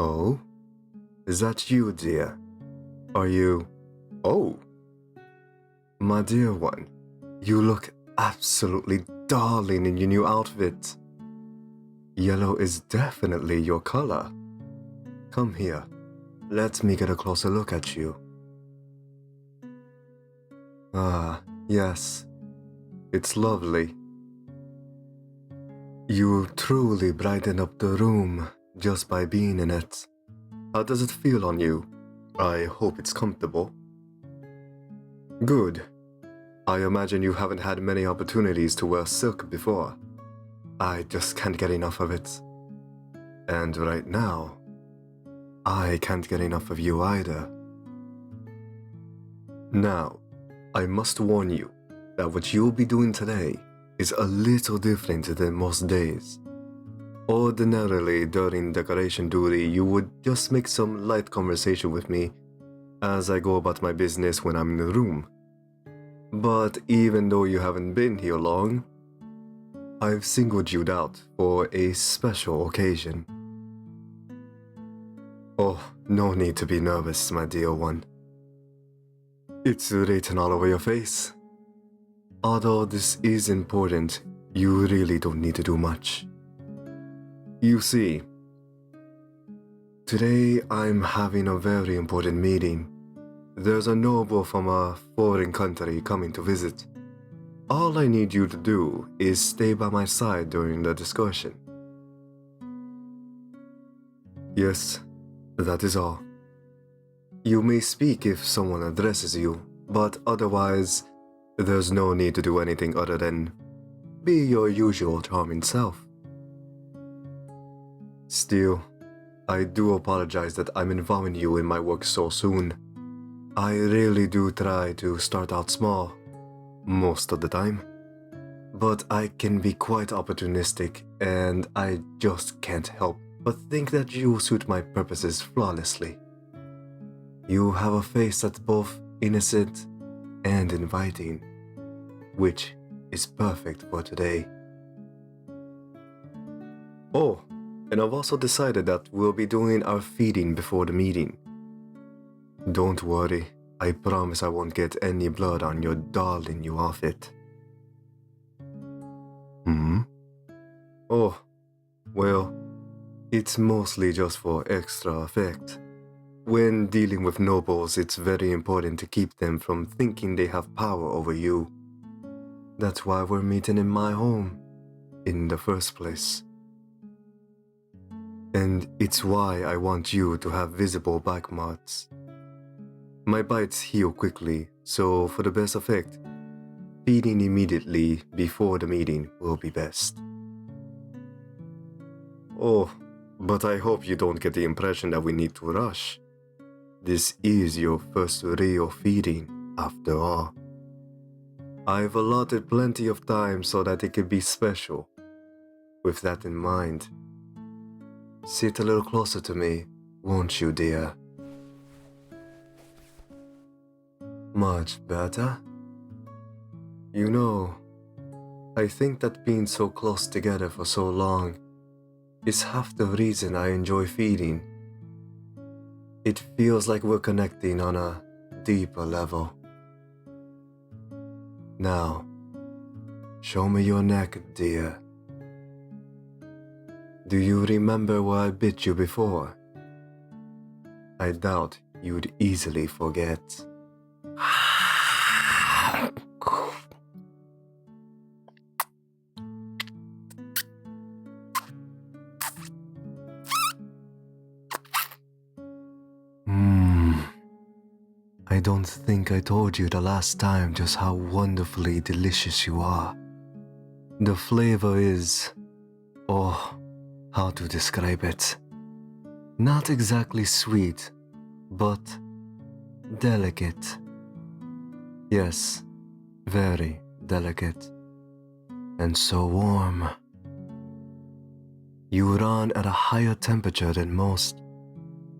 Oh? Is that you, dear? Are you... Oh! My dear one, you look absolutely darling in your new outfit. Yellow is definitely your color. Come here, let me get a closer look at you. Ah, yes, it's lovely. You truly brighten up the room just by being in it. How does it feel on you? I hope it's comfortable. Good. I imagine you haven't had many opportunities to wear silk before. I just can't get enough of it. And right now, I can't get enough of you either. Now, I must warn you that what you'll be doing today is a little different than most days. Ordinarily, during decoration duty, you would just make some light conversation with me as I go about my business when I'm in the room. But even though you haven't been here long, I've singled you out for a special occasion. Oh, no need to be nervous, my dear one. It's written all over your face. Although this is important, you really don't need to do much. You see, today I'm having a very important meeting. There's a noble from a foreign country coming to visit. All I need you to do is stay by my side during the discussion. Yes, that is all. You may speak if someone addresses you, but otherwise, there's no need to do anything other than be your usual charming self. Still, I do apologize that I'm involving you in my work so soon. I really do try to start out small, most of the time. But I can be quite opportunistic, and I just can't help but think that you suit my purposes flawlessly. You have a face that's both innocent and inviting, which is perfect for today. Oh, and I've also decided that we'll be doing our feeding before the meeting. Don't worry, I promise I won't get any blood on your darling new outfit. Oh, well, it's mostly just for extra effect. When dealing with nobles, it's very important to keep them from thinking they have power over you. That's why we're meeting in my home, in the first place. And it's why I want you to have visible bite marks. My bites heal quickly, so for the best effect, feeding immediately before the meeting will be best. Oh, but I hope you don't get the impression that we need to rush. This is your first real feeding, after all. I've allotted plenty of time so that it can be special. With that in mind, sit a little closer to me, won't you, dear? Much better? You know, I think that being so close together for so long is half the reason I enjoy feeding. It feels like we're connecting on a deeper level. Now, show me your neck, dear. Do you remember where I bit you before? I doubt you'd easily forget. I don't think I told you the last time just how wonderfully delicious you are. The flavor is... oh, how to describe it? Not exactly sweet, but delicate. Yes, very delicate. And so warm. You run at a higher temperature than most,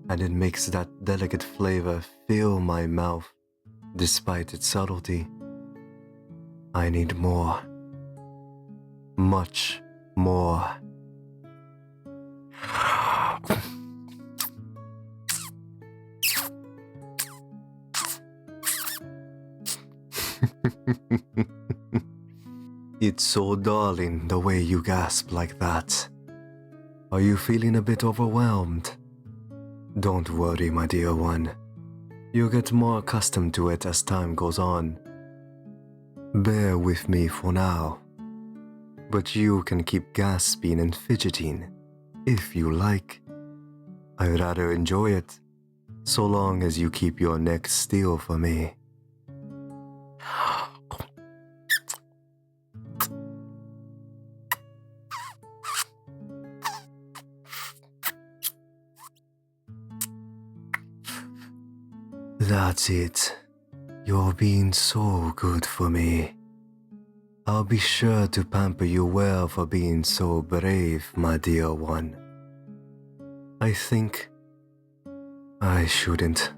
and it makes that delicate flavor fill my mouth, despite its subtlety. I need more. Much more. It's so darling the way you gasp like that. Are you feeling a bit overwhelmed? Don't worry, my dear one. You'll get more accustomed to it as time goes on. Bear with me for now. But you can keep gasping and fidgeting, if you like. I'd rather enjoy it, so long as you keep your neck still for me. That's it. You're being so good for me. I'll be sure to pamper you well for being so brave, my dear one. I think I shouldn't,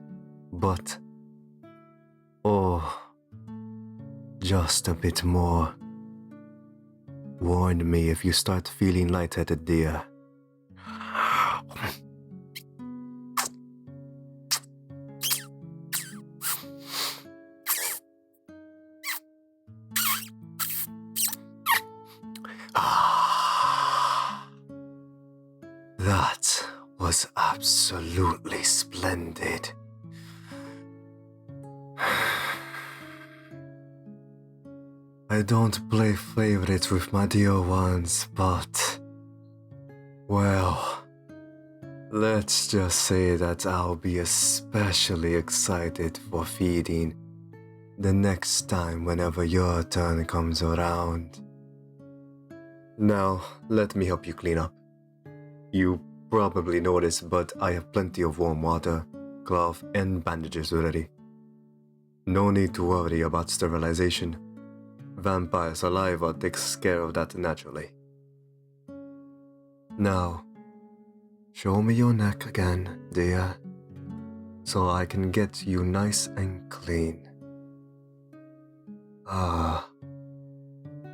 but... Oh, just a bit more. Warn me if you start feeling lightheaded, dear. That was absolutely splendid. I don't play favorites with my dear ones, but... Well, let's just say that I'll be especially excited for feeding the next time whenever your turn comes around. Now, let me help you clean up. You probably noticed, but I have plenty of warm water, cloth, and bandages ready. No need to worry about sterilization. Vampire saliva takes care of that naturally. Now, show me your neck again, dear, so I can get you nice and clean. Ah,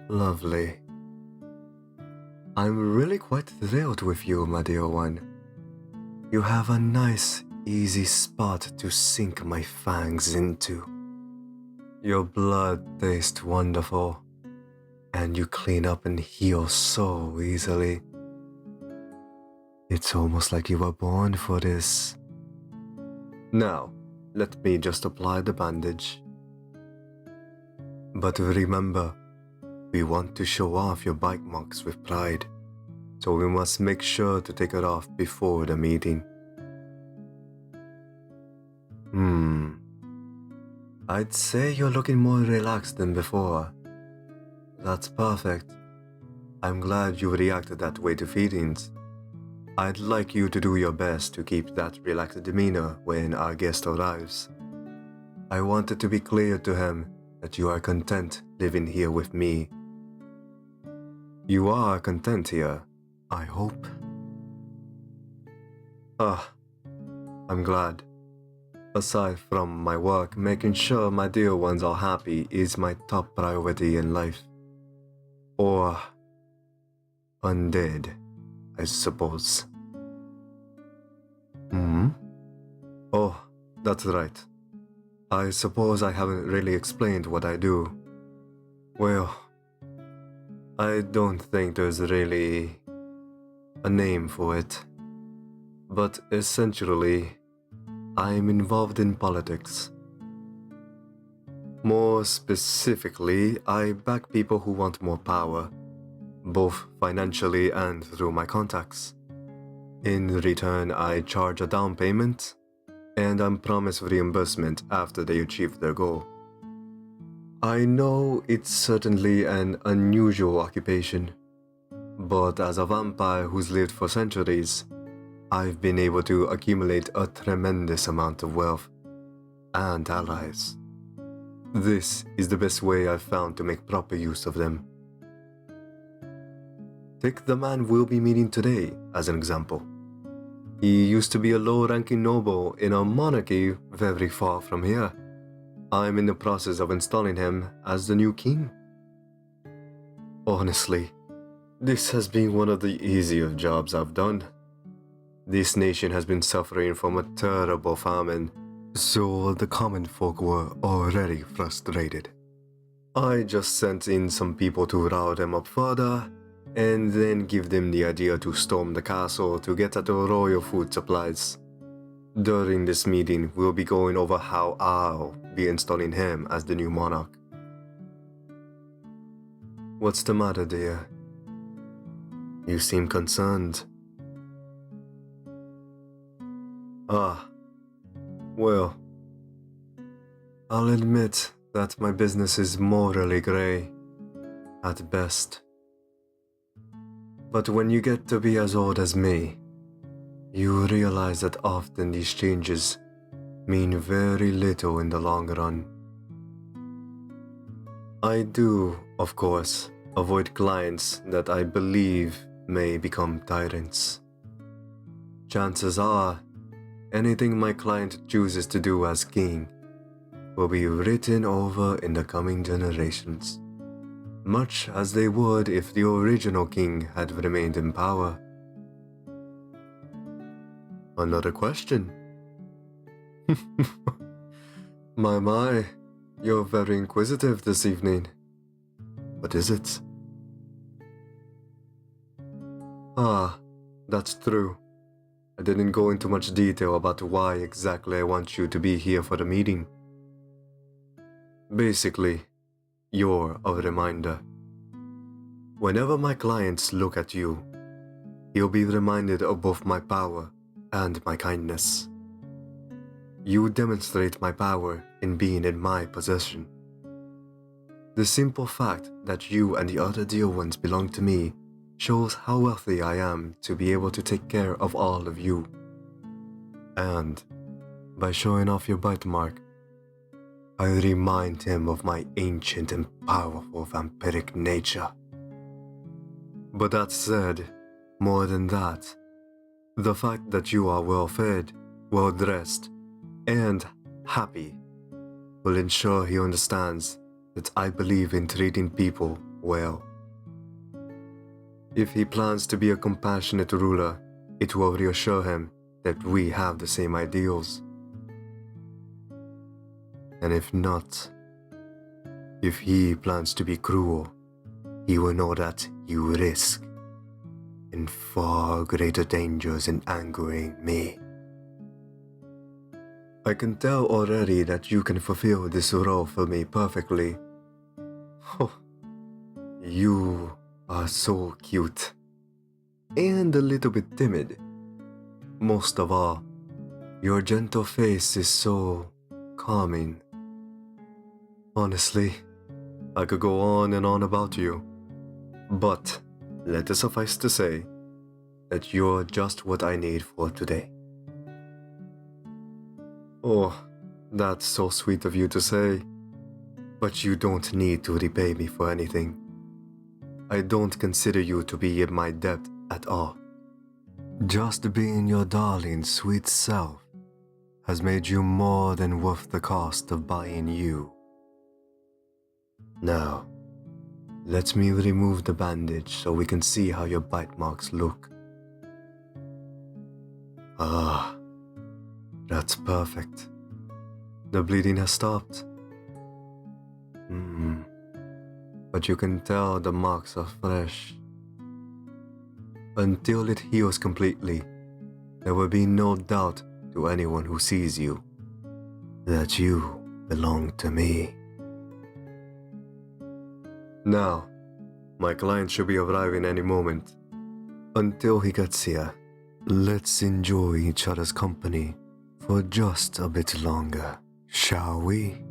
lovely. I'm really quite thrilled with you, my dear one. You have a nice, easy spot to sink my fangs into. Your blood tastes wonderful, and you clean up and heal so easily. It's almost like you were born for this. Now, let me just apply the bandage. But remember, we want to show off your bite marks with pride, so we must make sure to take it off before the meeting. I'd say you're looking more relaxed than before. That's perfect. I'm glad you reacted that way to feedings. I'd like you to do your best to keep that relaxed demeanor when our guest arrives. I want it to be clear to him that you are content living here with me. You are content here, I hope. I'm glad. Aside from my work, making sure my dear ones are happy is my top priority in life. Or undead, I suppose. Oh, that's right. I suppose I haven't really explained what I do. Well, I don't think there's really a name for it. But essentially, I'm involved in politics. More specifically, I back people who want more power, both financially and through my contacts. In return, I charge a down payment, and I'm promised reimbursement after they achieve their goal. I know it's certainly an unusual occupation, but as a vampire who's lived for centuries, I've been able to accumulate a tremendous amount of wealth and allies. This is the best way I've found to make proper use of them. Take the man we'll be meeting today as an example. He used to be a low-ranking noble in a monarchy very far from here. I'm in the process of installing him as the new king. Honestly, this has been one of the easier jobs I've done. This nation has been suffering from a terrible famine, so the common folk were already frustrated. I just sent in some people to route them up further, and then give them the idea to storm the castle to get at the royal food supplies. During this meeting, we'll be going over how I'll be installing him as the new monarch. What's the matter, dear? You seem concerned. Well, I'll admit that my business is morally grey, at best. But when you get to be as old as me, you realize that often these changes mean very little in the long run. I do, of course, avoid clients that I believe may become tyrants. Chances are, anything my client chooses to do as king will be written over in the coming generations, much as they would if the original king had remained in power. Another question. My, you're very inquisitive this evening. What is it? That's true. I didn't go into much detail about why exactly I want you to be here for the meeting. Basically, you're a reminder. Whenever my clients look at you, he'll be reminded of both my power and my kindness. You demonstrate my power in being in my possession. The simple fact that you and the other dear ones belong to me shows how wealthy I am to be able to take care of all of you. And by showing off your bite mark, I remind him of my ancient and powerful vampiric nature. But that said, more than that, the fact that you are well-fed, well-dressed, and happy will ensure he understands that I believe in treating people well. If he plans to be a compassionate ruler, it will reassure him that we have the same ideals. And if not, if he plans to be cruel, he will know that you risk in far greater dangers in angering me. I can tell already that you can fulfill this role for me perfectly. Oh, you are so cute and a little bit timid. Most of all, your gentle face is so calming. Honestly, I could go on and on about you, but let it suffice to say that you're just what I need for today. Oh, that's so sweet of you to say, but you don't need to repay me for anything. I don't consider you to be in my debt at all. Just being your darling sweet self has made you more than worth the cost of buying you. Now, let me remove the bandage so we can see how your bite marks look. That's perfect. The bleeding has stopped. But you can tell the marks are fresh. Until it heals completely, there will be no doubt to anyone who sees you that you belong to me. Now, my client should be arriving any moment. Until he gets here, let's enjoy each other's company for just a bit longer, shall we?